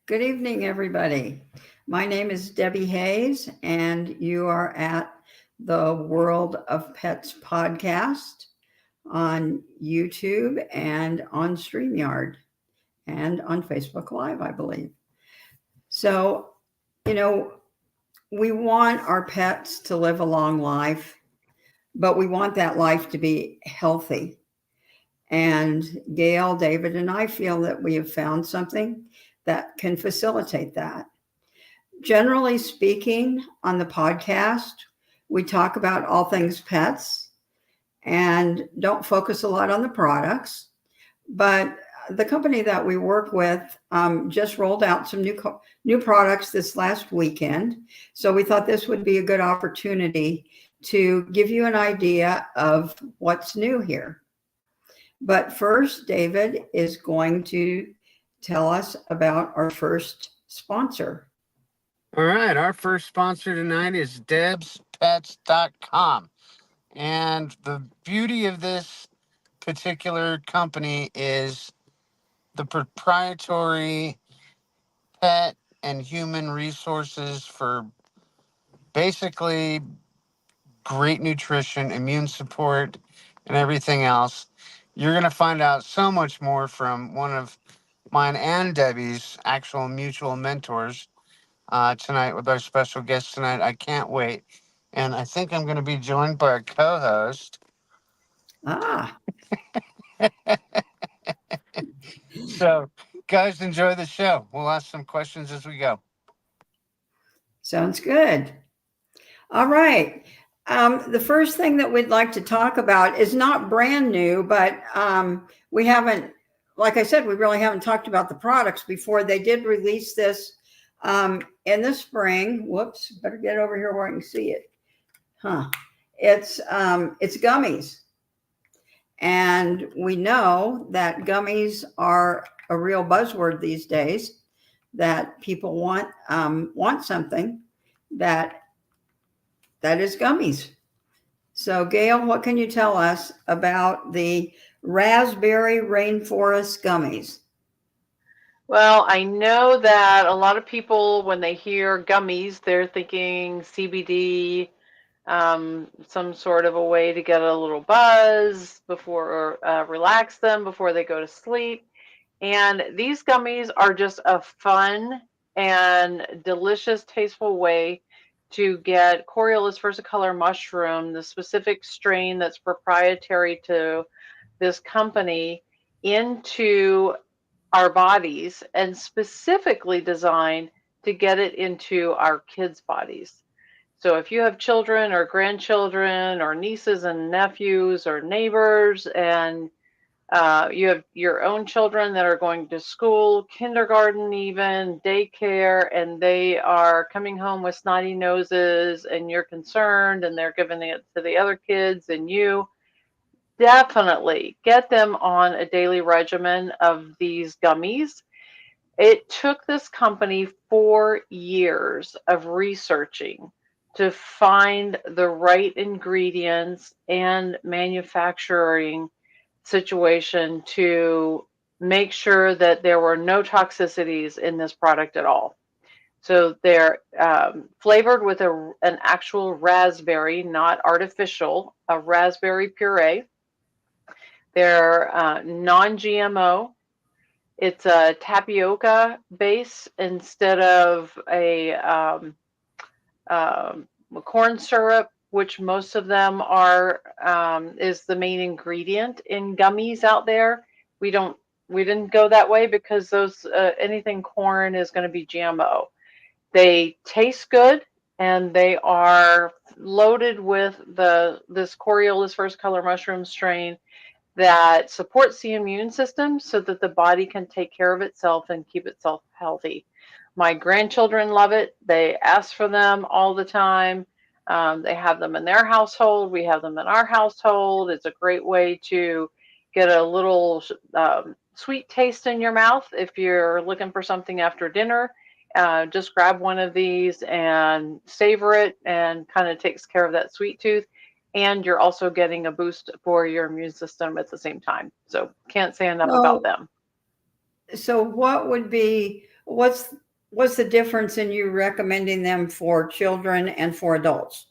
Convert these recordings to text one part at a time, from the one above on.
Good evening, everybody. My name is Debbie Hayes, and you are at the World of Pets podcast on YouTube and on StreamYard and on Facebook Live, I believe. So, you know, we want our pets to live a long life, but we want that life to be healthy. And Gail, David, and I feel that we have found something that can facilitate that. Generally speaking, on the podcast, we talk about all things pets and don't focus a lot on the products. But the company that we work with just rolled out some new products this last weekend. So we thought this would be a good opportunity to give you an idea of what's new here. But first, David is going to tell us about our first sponsor. All right, our first sponsor tonight is debspets.com. And the beauty of this particular company is the proprietary pet and human resources for basically great nutrition, immune support, and everything else. You're going to find out so much more from one of mine and Debbie's actual mutual mentors tonight with our special guest tonight. I can't wait. And I think I'm going to be joined by a co-host. Ah. So, guys, enjoy the show. We'll ask some questions as we go. Sounds good. All right. The first thing that we'd like to talk about is not brand new, but we haven't, like I said, we really haven't talked about the products before. They did release this in the spring. Whoops, better get over here where I can see it. It's gummies. And we know that gummies are a real buzzword these days, that people want something that is gummies. So Gail, what can you tell us about the Raspberry Rainforest Gummies? Well, I know that a lot of people, when they hear gummies, they're thinking CBD, some sort of a way to get a little buzz before, or relax them before they go to sleep. And these gummies are just a fun and delicious, tasteful way to get Coriolis versicolor mushroom, the specific strain that's proprietary to this company, into our bodies, and specifically designed to get it into our kids' bodies. So if you have children or grandchildren or nieces and nephews or neighbors, and you have your own children that are going to school, kindergarten, even daycare, and they are coming home with snotty noses, and you're concerned, and they're giving it to the other kids, and you definitely get them on a daily regimen of these gummies. It took this company 4 years of researching to find the right ingredients and manufacturing situation to make sure that there were no toxicities in this product at all. So they're flavored with an actual raspberry, not artificial, a raspberry puree. They're non-GMO. It's a tapioca base instead of a corn syrup, which most of them are, is the main ingredient in gummies out there. We didn't go that way because those anything corn is going to be GMO. They taste good, and they are loaded with this Coriolis versicolor mushroom strain that supports the immune system so that the body can take care of itself and keep itself healthy. My grandchildren love it. They ask for them all the time. They have them in their household. We have them in our household. It's a great way to get a little sweet taste in your mouth. If you're looking for something after dinner, just grab one of these and savor it, and kind of takes care of that sweet tooth. And you're also getting a boost for your immune system at the same time. So can't say enough about them. So what would be What's the difference in you recommending them for children and for adults?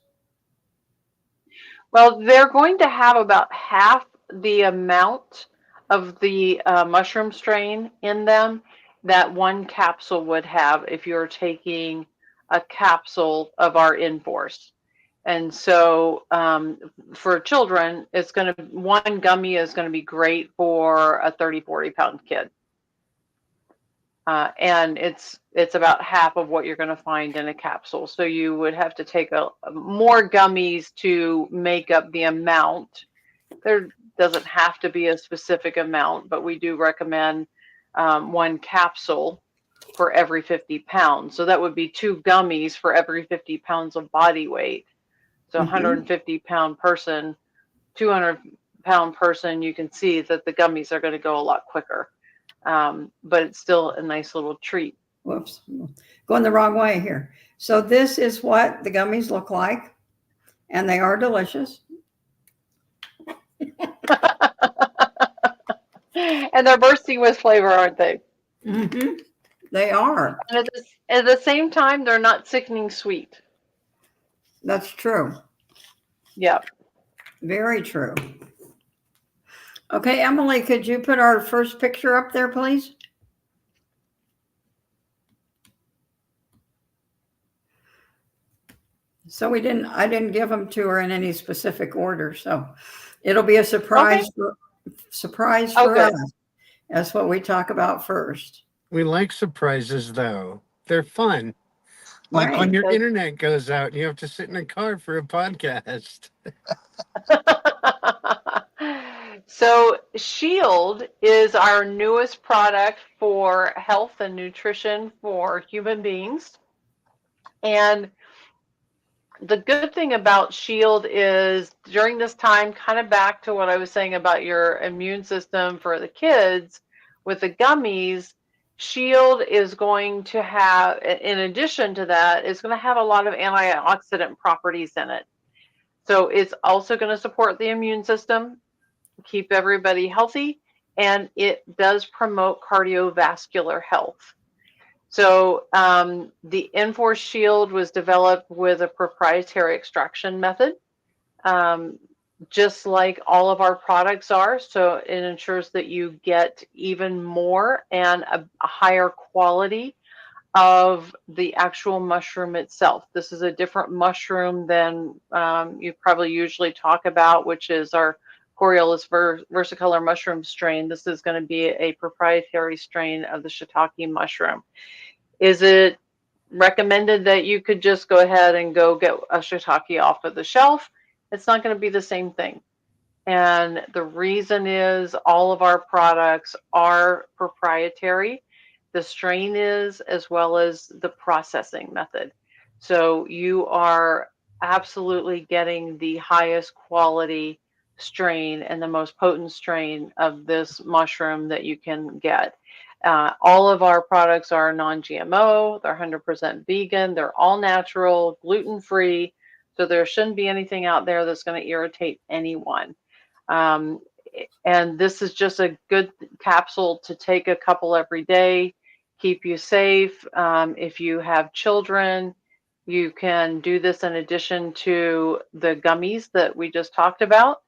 Well, they're going to have about half the amount of the mushroom strain in them that one capsule would have if you're taking a capsule of our Enforce. And so for children, it's going to, one gummy is going to be great for a 30, 40-pound kid. And it's about half of what you're going to find in a capsule. So you would have to take more gummies to make up the amount. There doesn't have to be a specific amount, but we do recommend one capsule for every 50 pounds. So that would be 2 gummies for every 50 pounds of body weight. So 150-pound person, 200-pound person, you can see that the gummies are going to go a lot quicker. But it's still a nice little treat. Whoops, going the wrong way here. So this is what the gummies look like, and they are delicious. And they're bursting with flavor, aren't they? Mm-hmm. They are. And at the same time, they're not sickening sweet. That's true. Yep. Very true. Okay, Emily, could you put our first picture up there, please? So I didn't give them to her in any specific order, so it'll be a surprise. Okay. Surprise for us. That's what we talk about first. We like surprises, though. They're fun. Like Right. when your internet goes out and you have to sit in a car for a podcast. So Shield is our newest product for health and nutrition for human beings. And the good thing about Shield is during this time, kind of back to what I was saying about your immune system for the kids, with the gummies, Shield is going to have, in addition to that, is going to have a lot of antioxidant properties in it. So it's also going to support the immune system, keep everybody healthy, and it does promote cardiovascular health. So the Enforce Shield was developed with a proprietary extraction method, just like all of our products are. So it ensures that you get even more and a higher quality of the actual mushroom itself. This is a different mushroom than you probably usually talk about, which is our Coriolis versicolor mushroom strain. This is going to be a proprietary strain of the shiitake mushroom. Is it recommended that you could just go ahead and go get a shiitake off of the shelf? It's not going to be the same thing. And the reason is all of our products are proprietary. The strain is, as well as the processing method. So you are absolutely getting the highest quality strain and the most potent strain of this mushroom that you can get. All of our products are non-GMO, they're 100% vegan, they're all natural, gluten-free, so there shouldn't be anything out there that's going to irritate anyone. And this is just a good capsule to take a couple every day, keep you safe. If you have children, you can do this in addition to the gummies that we just talked about.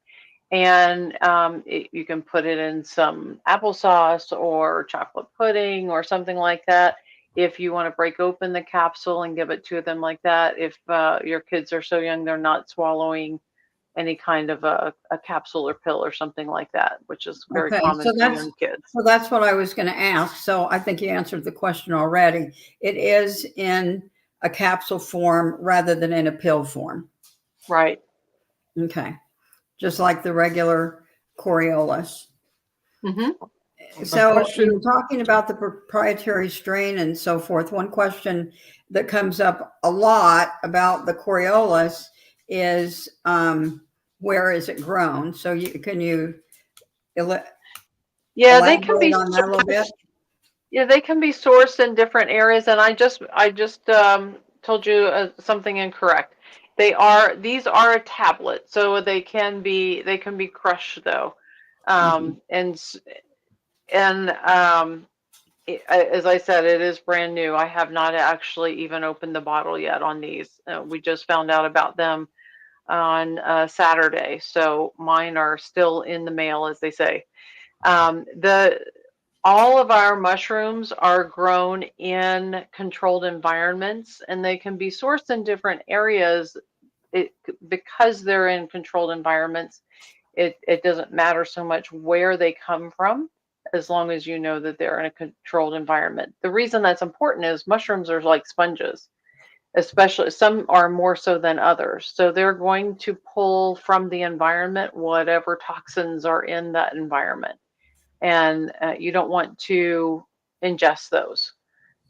And you can put it in some applesauce or chocolate pudding or something like that. If you want to break open the capsule and give it to them like that, if your kids are so young they're not swallowing any kind of a capsule or pill or something like that, which is very common for young kids. So that's what I was going to ask. So I think you answered the question already. It is in a capsule form rather than in a pill form. Right. Okay. Just like the regular Coriolis. Mm-hmm. So you're talking about the proprietary strain and so forth. One question that comes up a lot about the Coriolis is where is it grown? So can you they can be on that a little bit? Yeah, they can be sourced in different areas, and I just told you something incorrect. These are a tablet, so they can be crushed though, and as I said, it is brand new. I have not actually even opened the bottle yet on these. We just found out about them on Saturday, so mine are still in the mail, as they say. The All of our mushrooms are grown in controlled environments, and they can be sourced in different areas. Because they're in controlled environments, it doesn't matter so much where they come from, as long as you know that they're in a controlled environment. The reason that's important is mushrooms are like sponges, especially some are more so than others. So they're going to pull from the environment whatever toxins are in that environment. And you don't want to ingest those.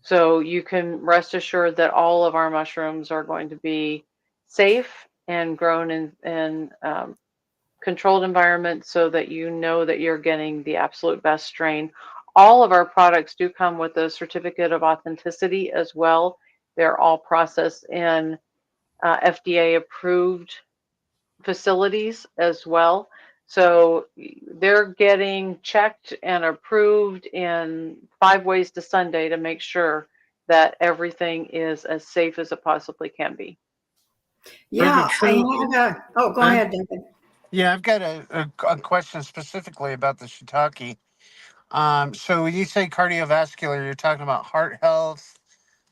So you can rest assured that all of our mushrooms are going to be safe and grown in controlled environment, so that you know that you're getting the absolute best strain. All of our products do come with a certificate of authenticity as well. They're all processed in FDA approved facilities as well. So they're getting checked and approved in 5 ways to Sunday to make sure that everything is as safe as it possibly can be. Yeah, I had a. Oh, go Huh? ahead, David. Yeah, I've got a question specifically about the shiitake. So when you say cardiovascular, you're talking about heart health,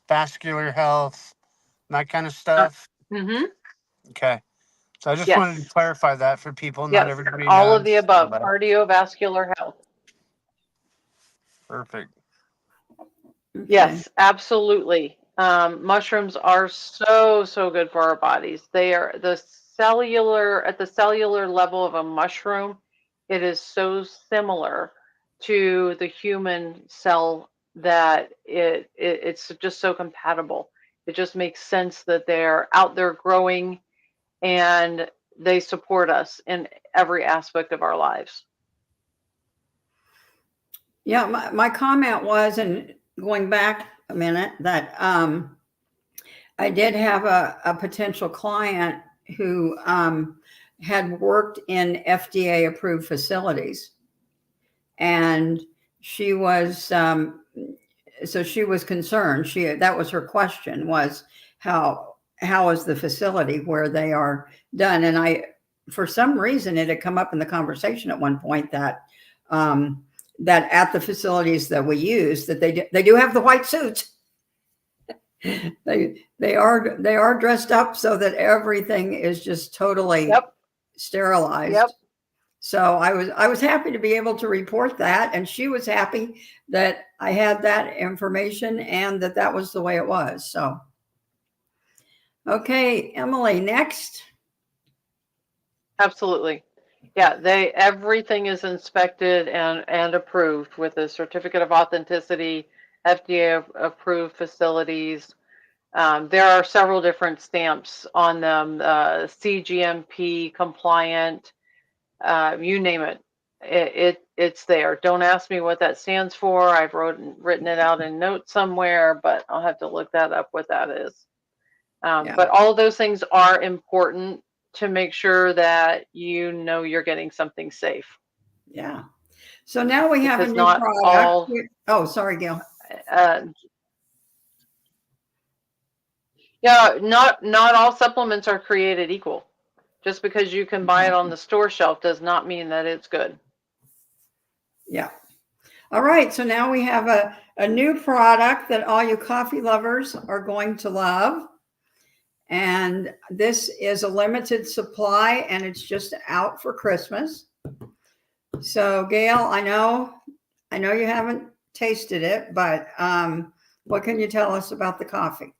vascular health, that kind of stuff. Mm-hmm. Okay. So I just wanted to Yes. clarify that for people. Not Yes. everybody All of the knows above. about it. Cardiovascular health. Perfect. Okay. Yes, absolutely. Mushrooms are so good for our bodies. They are at the cellular level of a mushroom. It is so similar to the human cell that it's just so compatible. It just makes sense that they're out there growing, and they support us in every aspect of our lives. Yeah, my comment was, and going back a minute, that I did have a potential client who had worked in FDA approved facilities, and she was so she was concerned. That was her question, was how is the facility where they are done? And I, for some reason, it had come up in the conversation at one point that that at the facilities that we use, that they do have the white suits. They are dressed up so that everything is just totally Yep. sterilized. Yep. So I was happy to be able to report that, and she was happy that I had that information and that was the way it was. So, okay, Emily, next. Absolutely. Yeah, everything is inspected and approved with a certificate of authenticity, FDA approved facilities. There are several different stamps on them, CGMP compliant, you name it. It's there. Don't ask me what that stands for. I've written it out in notes somewhere, but I'll have to look that up what that is. Yeah. But all of those things are important to make sure that you know you're getting something safe. Yeah. So now we have a Because new not product. all, Oh, sorry, Gail. yeah, not all supplements are created equal. Just because you can buy it on the store shelf does not mean that it's good. Yeah. All right. So now we have a new product that all you coffee lovers are going to love. And this is a limited supply, and it's just out for Christmas. So, Gail, I know you haven't tasted it, but what can you tell us about the coffee?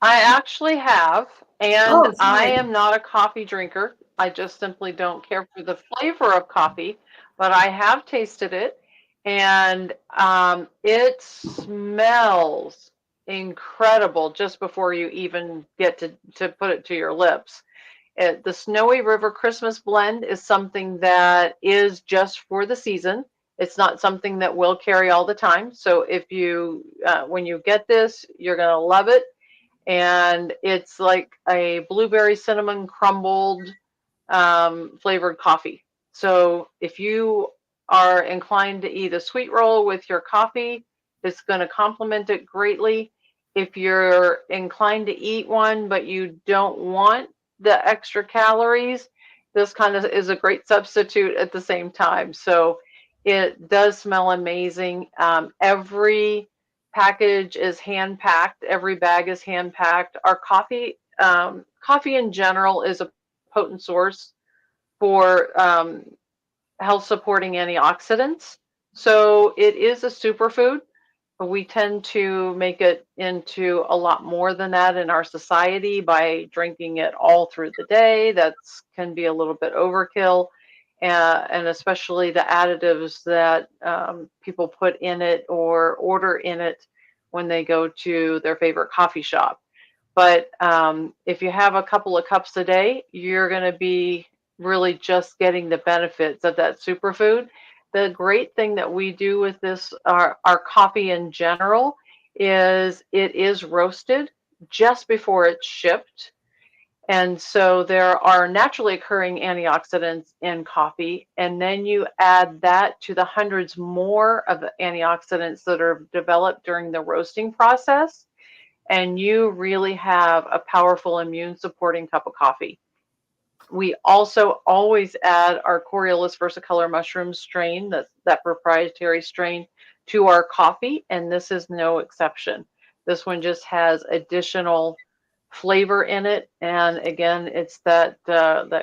I actually have, and Oh, I sorry. am not a coffee drinker. I just simply don't care for the flavor of coffee, but I have tasted it, and it smells incredible just before you even get to put it to your lips. The Snowy River Christmas blend is something that is just for the season. It's not something that will carry all the time. So if you, when you get this, you're going to love it. And it's like a blueberry cinnamon crumbled flavored coffee. So if you are inclined to eat a sweet roll with your coffee, it's going to complement it greatly. If you're inclined to eat one, but you don't want the extra calories, this kind of is a great substitute at the same time. So it does smell amazing. Every package is hand packed. Every bag is hand packed. Our coffee in general is a potent source for health supporting antioxidants. So it is a superfood. We tend to make it into a lot more than that in our society by drinking it all through the day. That can be a little bit overkill, and especially the additives that people put in it or order in it when they go to their favorite coffee shop. But if you have a couple of cups a day, you're going to be really just getting the benefits of that superfood. The great thing that we do with this, our coffee in general, is it is roasted just before it's shipped. And so there are naturally occurring antioxidants in coffee. And then you add that to the hundreds more of the antioxidants that are developed during the roasting process. And you really have a powerful immune supporting cup of coffee. We also always add our Coriolis versicolor mushroom strain, that proprietary strain, to our coffee, and this is no exception. This one just has additional flavor in it, and again, it's that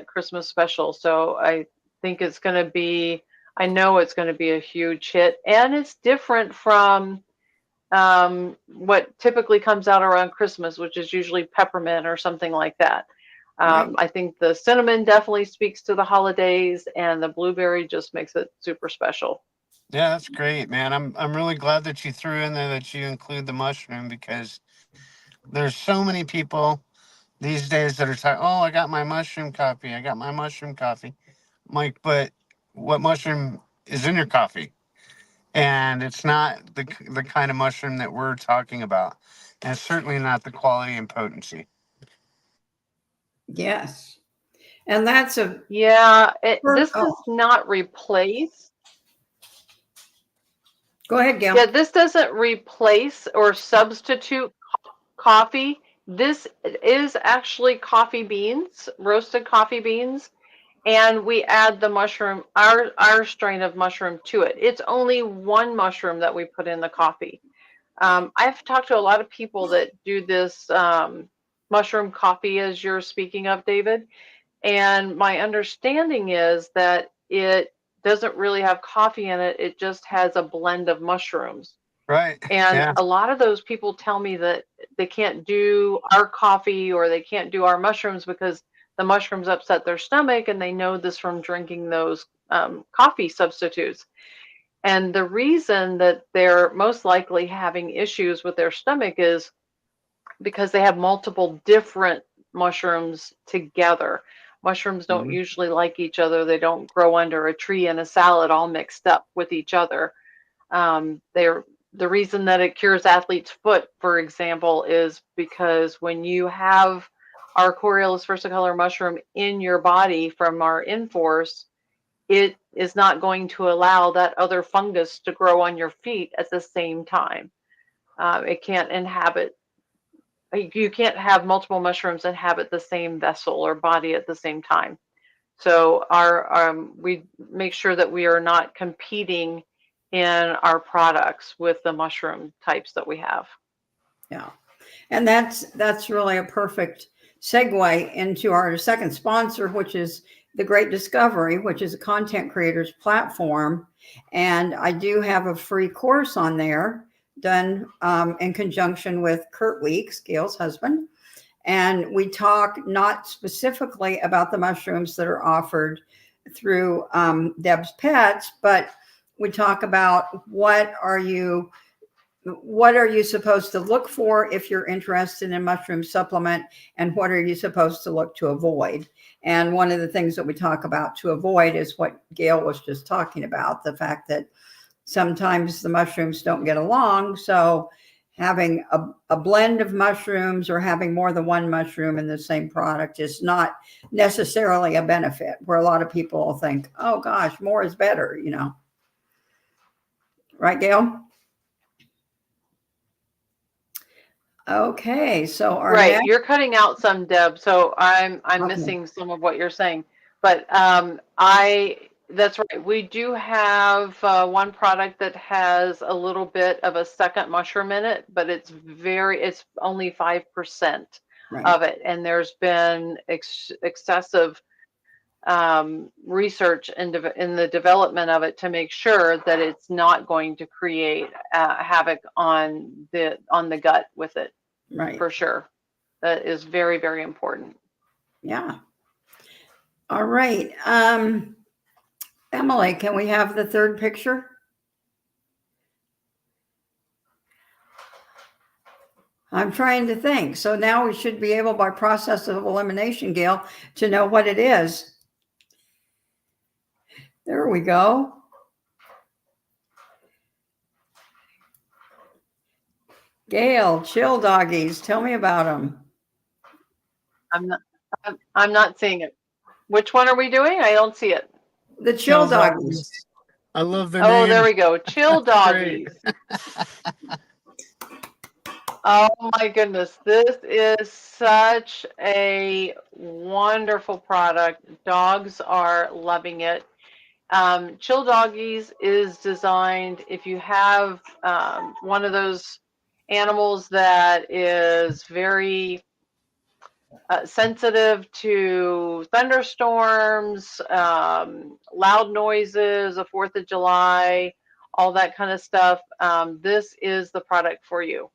Christmas special. So I think it's going to be, I know it's going to be a huge hit, and it's different from what typically comes out around Christmas, which is usually peppermint or something like that. Right. I think the cinnamon definitely speaks to the holidays, and the blueberry just makes it super special. Yeah, that's great, man. I'm really glad that you threw in there that you include the mushroom, because there's so many people these days that are talking, oh, I got my mushroom coffee. I got my mushroom coffee. I'm like, but what mushroom is in your coffee? And it's not the kind of mushroom that we're talking about. And it's certainly not the quality and potency. Yes. And that's a Yeah, this oh, does not replace. go ahead, Yeah, Gail. this doesn't replace or substitute coffee. This is actually coffee beans, roasted coffee beans, and we add the mushroom, our strain of mushroom to it. It's only one mushroom that we put in the coffee. I've talked to a lot of people that do this mushroom coffee, as you're speaking of, David. And my understanding is that it doesn't really have coffee in it, it just has a blend of mushrooms. Right. And Yeah. a lot of those people tell me that they can't do our coffee or they can't do our mushrooms because the mushrooms upset their stomach, and they know this from drinking those coffee substitutes. And the reason that they're most likely having issues with their stomach is because they have multiple different mushrooms together. Mushrooms don't Mhm. usually like each other. They don't grow under a tree in a salad all mixed up with each other. They're the reason that it cures athlete's foot, for example, is because when you have our Coriolis versicolor mushroom in your body from our Inforce, it is not going to allow that other fungus to grow on your feet at the same time. It can't inhabit, you can't have multiple mushrooms inhabit the same vessel or body at the same time. So we make sure that we are not competing in our products with the mushroom types that we have. Yeah. And that's really a perfect segue into our second sponsor, which is the Great Discovery, which is a content creators platform. And I do have a free course on there done in conjunction with Kurt Weeks, Gail's husband. And we talk not specifically about the mushrooms that are offered through Deb's Pets, but we talk about what are you supposed to look for if you're interested in mushroom supplement, and what are you supposed to look to avoid? And one of the things that we talk about to avoid is what Gail was just talking about, the fact that sometimes the mushrooms don't get along. So having a blend of mushrooms or having more than one mushroom in the same product is not necessarily a benefit, where a lot of people think, oh gosh, more is better, Right, Gail? Okay, so our Right, next. you're cutting out some, Deb, so I'm Okay, missing some of what you're saying. But I that's right. We do have one product that has a little bit of a second mushroom in it, but it's only 5% right, of it, and there's been excessive research in the development of it to make sure that it's not going to create havoc on the gut with it, right. for sure. That is very, very important. Yeah. All right. Emily, can we have the third picture? I'm trying to think. So now we should be able, by process of elimination, Gail, to know what it is. There we go. Gail, chill doggies. Tell me about them. I'm not I'm not seeing it. Which one are we doing? I don't see it. The chill Chill doggies. Doggies. I love the Oh, there name. we go. Chill That's great. Doggies. Oh my goodness. This is such a wonderful product. Dogs are loving it. Chill Doggies is designed, if you have one of those animals that is very sensitive to thunderstorms, loud noises, the 4th of July, all that kind of stuff, this is the product for you.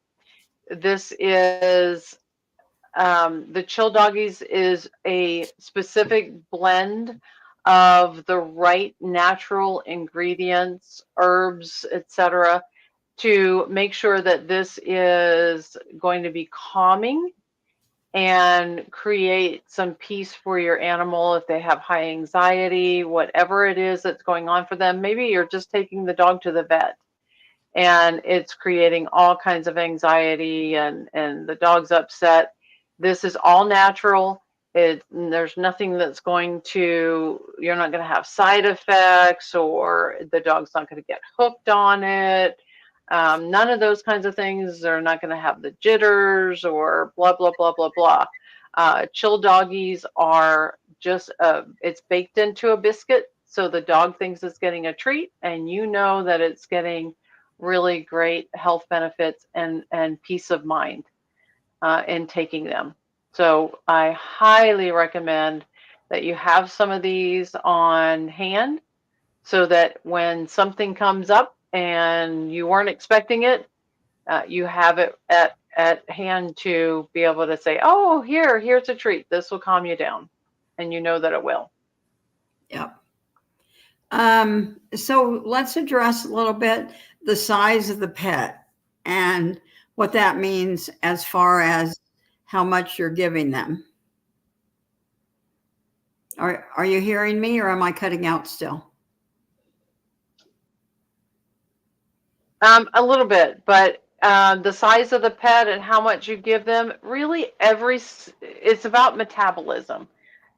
This is the Chill Doggies is a specific blend of the right natural ingredients, herbs, etc., to make sure that this is going to be calming and create some peace for your animal if they have high anxiety, whatever it is that's going on for them. Maybe you're just taking the dog to the vet and it's creating all kinds of anxiety and the dog's upset. This is all natural. There's nothing that's going to, you're not going to have side effects, or the dog's not going to get hooked on it. None of those kinds of things. They're not going to have the jitters or blah, blah, blah, blah, blah. Chill Doggies are just, it's baked into a biscuit. So the dog thinks it's getting a treat, and you know that it's getting really great health benefits and peace of mind in taking them. So I highly recommend that you have some of these on hand so that when something comes up and you weren't expecting it, you have it at hand to be able to say, oh, here's a treat. This will calm you down. And you know that it will. Yep. So let's address a little bit the size of the pet and what that means as far as how much you're giving them. Are you hearing me, or am I cutting out still? A little bit, but the size of the pet and how much you give them, really it's about metabolism.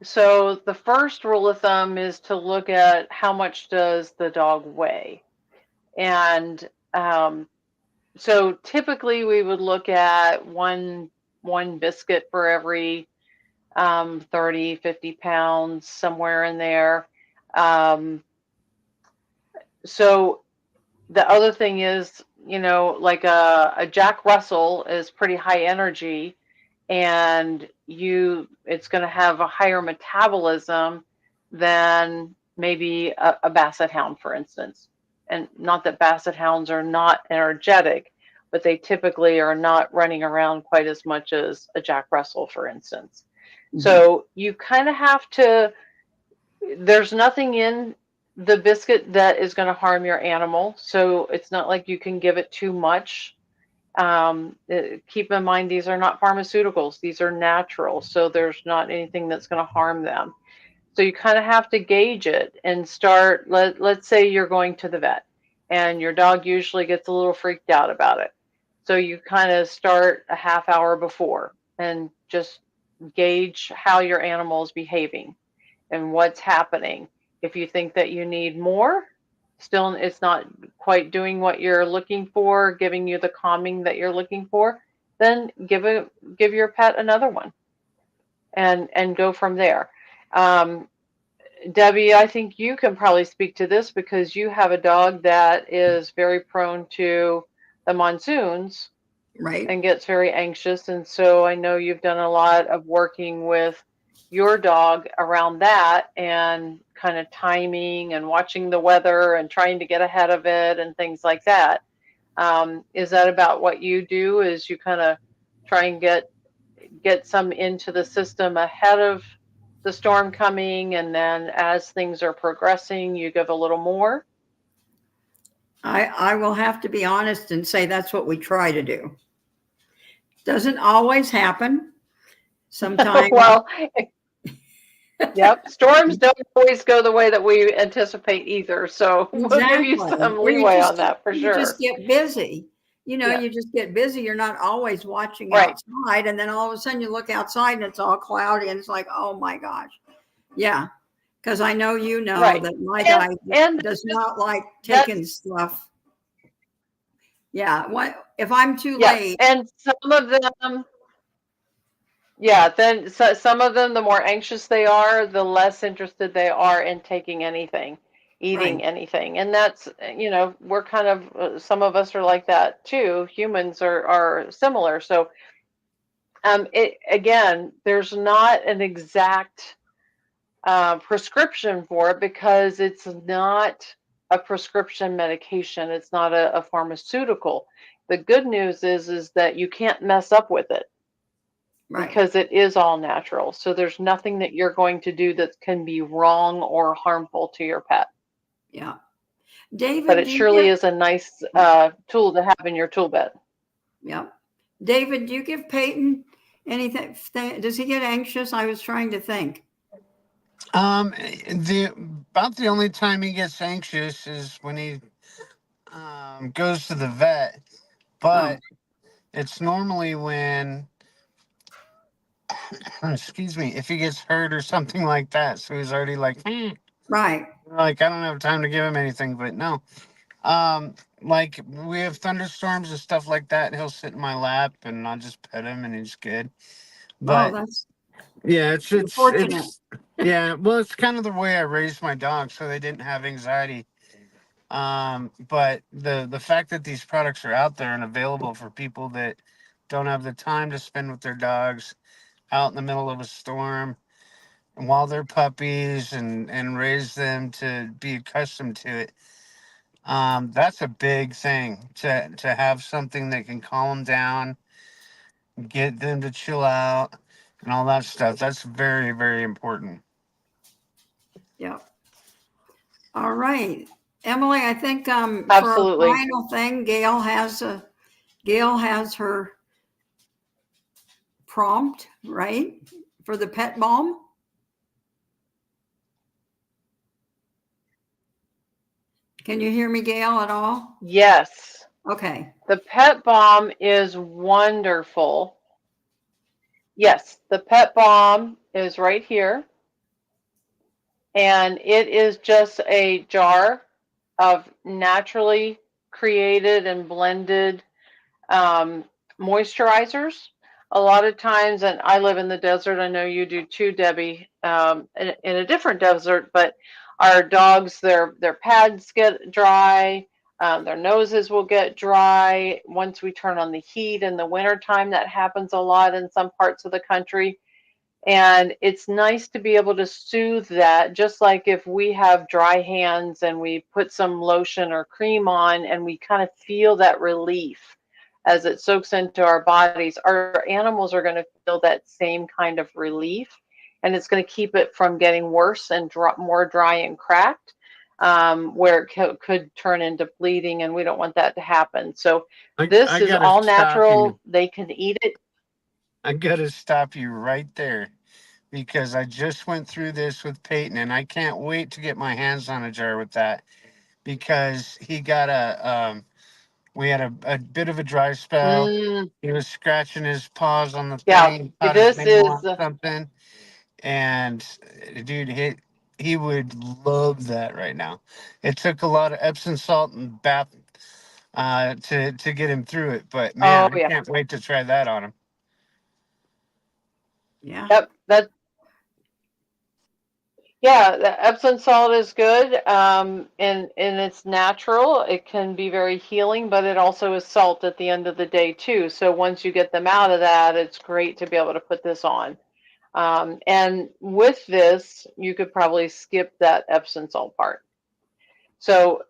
So the first rule of thumb is to look at how much does the dog weigh. And so typically we would look at one biscuit for every 30, 50 pounds, somewhere in there. Um, so the other thing is, like a Jack Russell is pretty high energy, and it's going to have a higher metabolism than maybe a Basset Hound, for instance. And not that Basset Hounds are not energetic, but they typically are not running around quite as much as a Jack Russell, for instance. So you kind of have to, there's nothing in the biscuit that is going to harm your animal. So it's not like you can give it too much. Keep in mind, these are not pharmaceuticals. These are natural. So there's not anything that's going to harm them. So you kind of have to gauge it and start, let's say you're going to the vet and your dog usually gets a little freaked out about it. So you kind of start a half hour before and just gauge how your animal is behaving and what's happening. If you think that you need more, still it's not quite doing what you're looking for, giving you the calming that you're looking for, then give your pet another one and go from there. Um, Debbie, I think you can probably speak to this because you have a dog that is very prone to the monsoons Right. and gets very anxious. And so I know you've done a lot of working with your dog around that and kind of timing and watching the weather and trying to get ahead of it and things like that. Is that about what you do? Is you kind of try and get some into the system ahead of the storm coming, and then as things are progressing, you give a little more? I will have to be honest and say that's what we try to do. Doesn't always happen. Sometimes, Well, yep, storms don't always go the way that we anticipate either, so we'll give you exactly. some Or leeway on that for you just sure. get busy. You know, Yeah, you just get busy. You're not always watching right, outside, and then all of a sudden you look outside and it's all cloudy, and it's like, oh my gosh, yeah. Because I know you know right. that my And guy and does not like taking that's stuff. Yeah, what if I'm too yes, late? and some of them, yeah, then some of them, the more anxious they are, the less interested they are in taking anything, Right. eating anything. And that's, we're kind of, some of us are like that too. Humans are similar. So, again, there's not an exact prescription for it because it's not a prescription medication. It's not a pharmaceutical. The good news is that you can't mess up with it Right. because it is all natural. So there's nothing that you're going to do that can be wrong or harmful to your pet. Yeah. But David, it do you surely give? is a nice tool to have in your tool belt. Yeah. David, do you give Peyton anything? Does he get anxious? I was trying to think. The about the only time he gets anxious is when he goes to the vet, Oh, but it's normally when, excuse me, if he gets hurt or something like that. So he's already like, right. like I don't have time to give him anything. But no, like we have thunderstorms and stuff like that. He'll sit in my lap and I'll just pet him and he's good. Oh, But that's yeah, unfortunate. yeah. Well, it's kind of the way I raised my dog, so they didn't have anxiety. But the fact that these products are out there and available for people that don't have the time to spend with their dogs out in the middle of a storm and while they're puppies and raise them to be accustomed to it. That's a big thing to have something that can calm them down, get them to chill out, and all that stuff. That's very, very important. Yeah. All right. Emily, I think for our Absolutely. final thing, Gail has her prompt, right? For the pet balm. Can you hear me, Gail, at all? Yes. Okay. The pet balm is wonderful. Yes, the pet balm is right here. And it is just a jar of naturally created and blended um, moisturizers. A lot of times, and I live in the desert, I know you do too, Debbie, in a different desert, but our dogs, their pads get dry, their noses will get dry. Once we turn on the heat in the wintertime, that happens a lot in some parts of the country. And it's nice to be able to soothe that, just like if we have dry hands and we put some lotion or cream on and we kind of feel that relief as it soaks into our bodies, our animals are going to feel that same kind of relief. And it's going to keep it from getting worse and more dry and cracked, where it could turn into bleeding. And we don't want that to happen. So this I is gotta all stop you. natural. They can eat it. I gotta stop you right there because I just went through this with Peyton and I can't wait to get my hands on a jar with that because he got we had a bit of a dry spell. Mm, He was scratching his paws on the yeah, thing, thought his this nail is on something, and dude, he would love that right now. It took a lot of Epsom salt and bath to get him through it, but man, Oh I yeah. can't wait to try that on him. Yeah. Yep. Yeah, the Epsom salt is good, and it's natural. It can be very healing, but it also is salt at the end of the day too. So once you get them out of that, it's great to be able to put this on. And with this, you could probably skip that Epsom salt part. So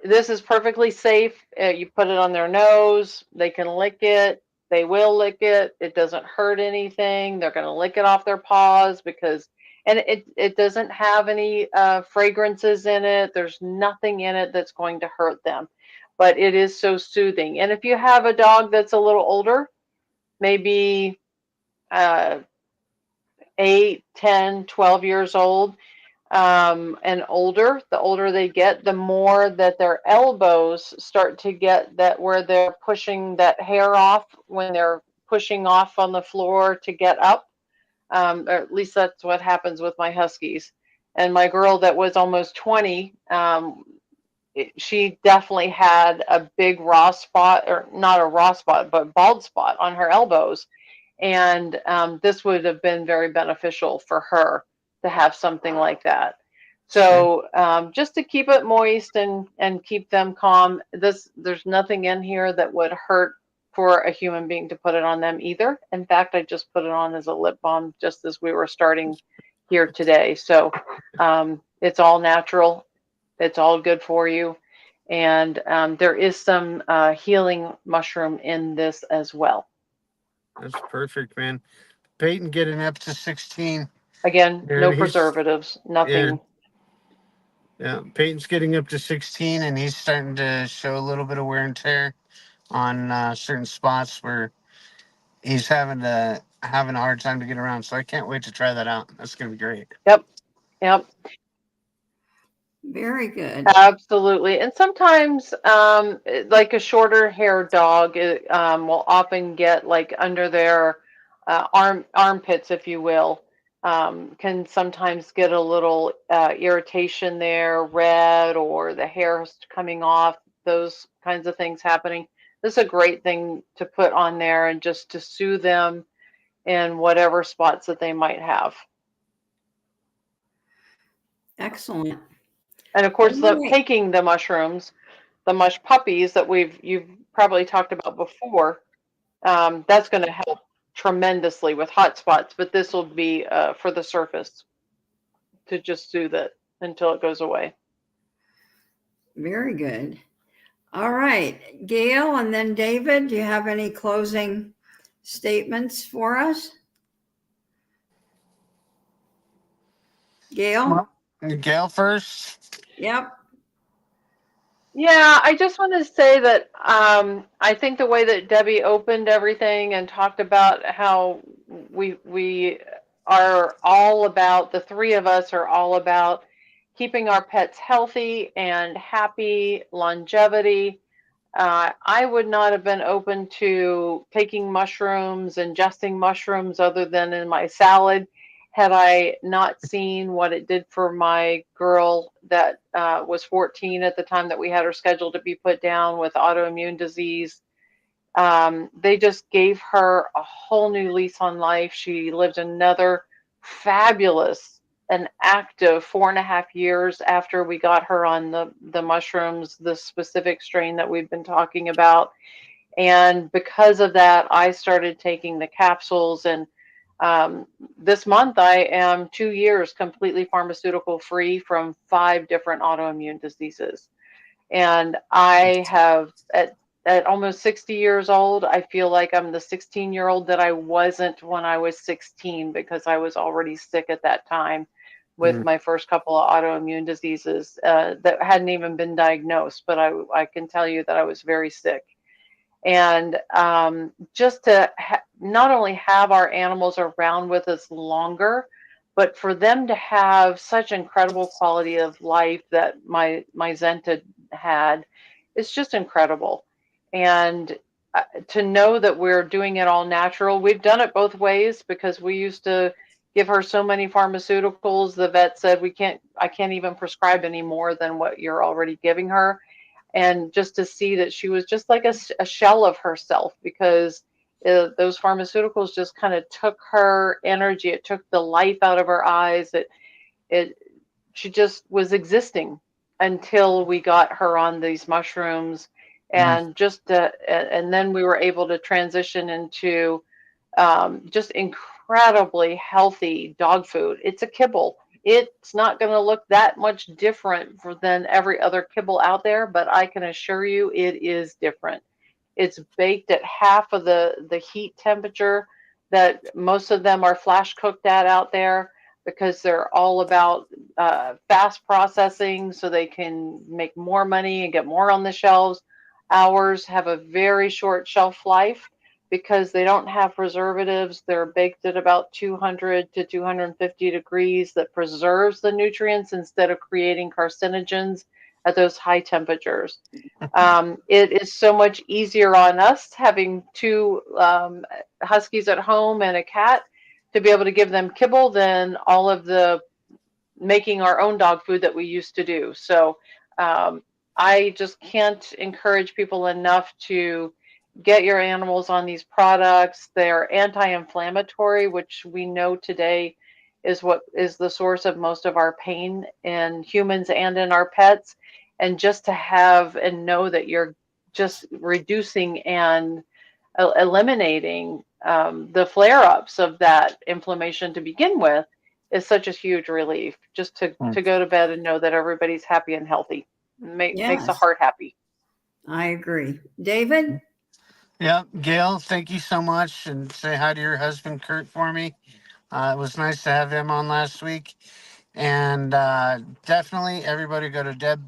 this is perfectly safe. You put it on their nose, they can lick it. They will lick it. It doesn't hurt anything. They're going to lick it off their paws because, and it doesn't have any fragrances in it. There's nothing in it that's going to hurt them, but it is so soothing. And if you have a dog that's a little older, maybe uh, 8, 10, 12 years old, and older, the older they get, the more that their elbows start to get that where they're pushing that hair off when they're pushing off on the floor to get up. Or at least that's what happens with my huskies. And my girl that was almost 20, she definitely had a big raw spot, or not a raw spot, but bald spot on her elbows. And this would have been very beneficial for her to have something like that. Sure. So just to keep it moist and keep them calm, there's nothing in here that would hurt for a human being to put it on them either. In fact, I just put it on as a lip balm just as we were starting here today. So it's all natural. It's all good for you. And there is some healing mushroom in this as well. That's perfect, man. Peyton getting up to 16. Again, Yeah, no preservatives, yeah, nothing. yeah. Peyton's getting up to 16, and he's starting to show a little bit of wear and tear on certain spots where he's having a hard time to get around. So I can't wait to try that out. That's gonna be great. Yep, yep, Very good. absolutely. And sometimes, like a shorter hair dog, will often get like under their armpits, if you will. Can sometimes get a little irritation there, red, or the hair coming off. Those kinds of things happening. This is a great thing to put on there and just to soothe them in whatever spots that they might have. Excellent. And of All course, right. taking the mushrooms, the mush puppies that you've probably talked about before, that's going to help tremendously with hot spots. But this will be for the surface to just soothe it until it goes away. Very good. All right. Gail and then David, do you have any closing statements for us? Gail? Gail first. Yep. Yeah, I just want to say that I think the way that Debbie opened everything and talked about how we are all about, the three of us are all about keeping our pets healthy and happy, longevity. I would not have been open to taking mushrooms, ingesting mushrooms other than in my salad had I not seen what it did for my girl that was 14 at the time that we had her scheduled to be put down with autoimmune disease. They just gave her a whole new lease on life. She lived another fabulous and active 4.5 years after we got her on the mushrooms, the specific strain that we've been talking about. And because of that, I started taking the capsules. And this month, I am 2 years completely pharmaceutical free from 5 different autoimmune diseases. And I have, at almost 60 years old, I feel like I'm the 16-year-old that I wasn't when I was 16 because I was already sick at that time with Mm. my first couple of autoimmune diseases that hadn't even been diagnosed. But I can tell you that I was very sick. And just to not only have our animals around with us longer, but for them to have such incredible quality of life that my Zenta had, it's just incredible. And to know that we're doing it all natural, we've done it both ways because we used to give her so many pharmaceuticals. The vet said I can't even prescribe any more than what you're already giving her. And just to see that she was just like a shell of herself, because those pharmaceuticals just kind of took her energy. It took the life out of her eyes. It she just was existing until we got her on these mushrooms, Mm. and then we were able to transition into just incredibly healthy dog food. It's a kibble. It's not going to look that much different than every other kibble out there, but I can assure you it is different. It's baked at half of the heat temperature that most of them are flash cooked at out there, because they're all about fast processing so they can make more money and get more on the shelves. Ours have a very short shelf life because they don't have preservatives. They're baked at about 200 to 250 degrees that preserves the nutrients instead of creating carcinogens at those high temperatures. It is so much easier on us having two huskies at home and a cat to be able to give them kibble than all of the making our own dog food that we used to do. So I just can't encourage people enough to get your animals on these products. They're anti-inflammatory, which we know today is what is the source of most of our pain in humans and in our pets. And just to have and know that you're just reducing and eliminating the flare-ups of that inflammation to begin with is such a huge relief. Just to go to bed and know that everybody's happy and healthy makes a Yes, heart happy. I agree. David? Yeah, Gail, thank you so much, and say hi to your husband Kurt for me. It was nice to have him on last week, and definitely everybody go to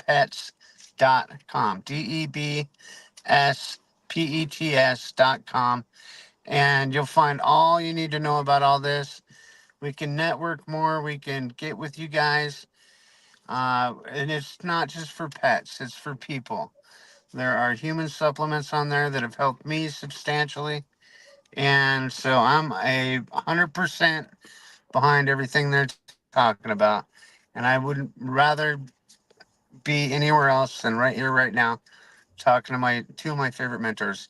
debpets.com, DEBSPETS.com, and you'll find all you need to know about all this. We can network more. We can get with you guys. And it's not just for pets, it's for people. There are human supplements on there that have helped me substantially. And so I'm 100% behind everything they're talking about. And I would rather be anywhere else than right here, right now, talking to my two of my favorite mentors.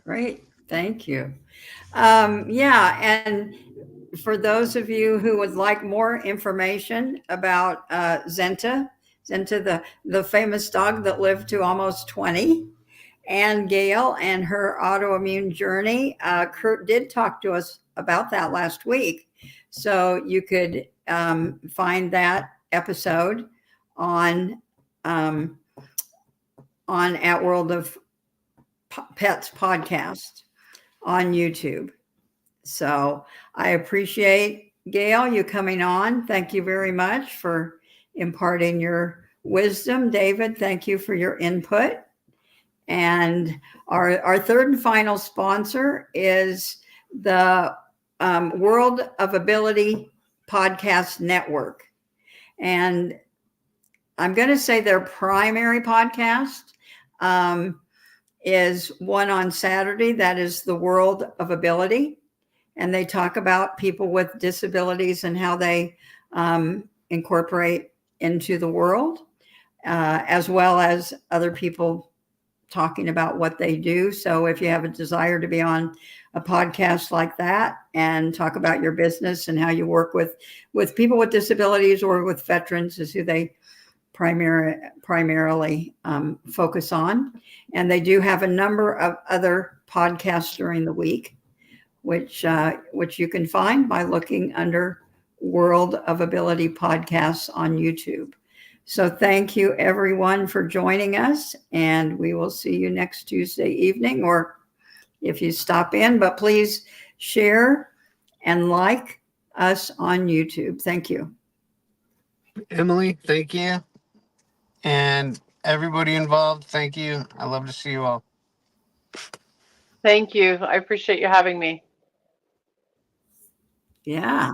Great. Thank you. Yeah. And for those of you who would like more information about Zenta, the famous dog that lived to almost 20, and Gail and her autoimmune journey, Kurt did talk to us about that last week. So you could find that episode on At World of Pets podcast on YouTube. So I appreciate, Gail, you coming on. Thank you very much for imparting your wisdom. David, thank you for your input. And our third and final sponsor is the World of Ability Podcast Network. And I'm going to say their primary podcast is one on Saturday. That is the World of Ability. And they talk about people with disabilities and how they incorporate into the world, as well as other people talking about what they do. So if you have a desire to be on a podcast like that and talk about your business and how you work with people with disabilities or with veterans, is who they primarily focus on. And they do have a number of other podcasts during the week, which you can find by looking under World of Ability Podcasts on YouTube. So thank you, everyone, for joining us, and we will see you next Tuesday evening, or if you stop in, but please share and like us on YouTube. Thank you. Emily, thank you. And everybody involved, thank you. I love to see you all. Thank you. I appreciate you having me. Yeah.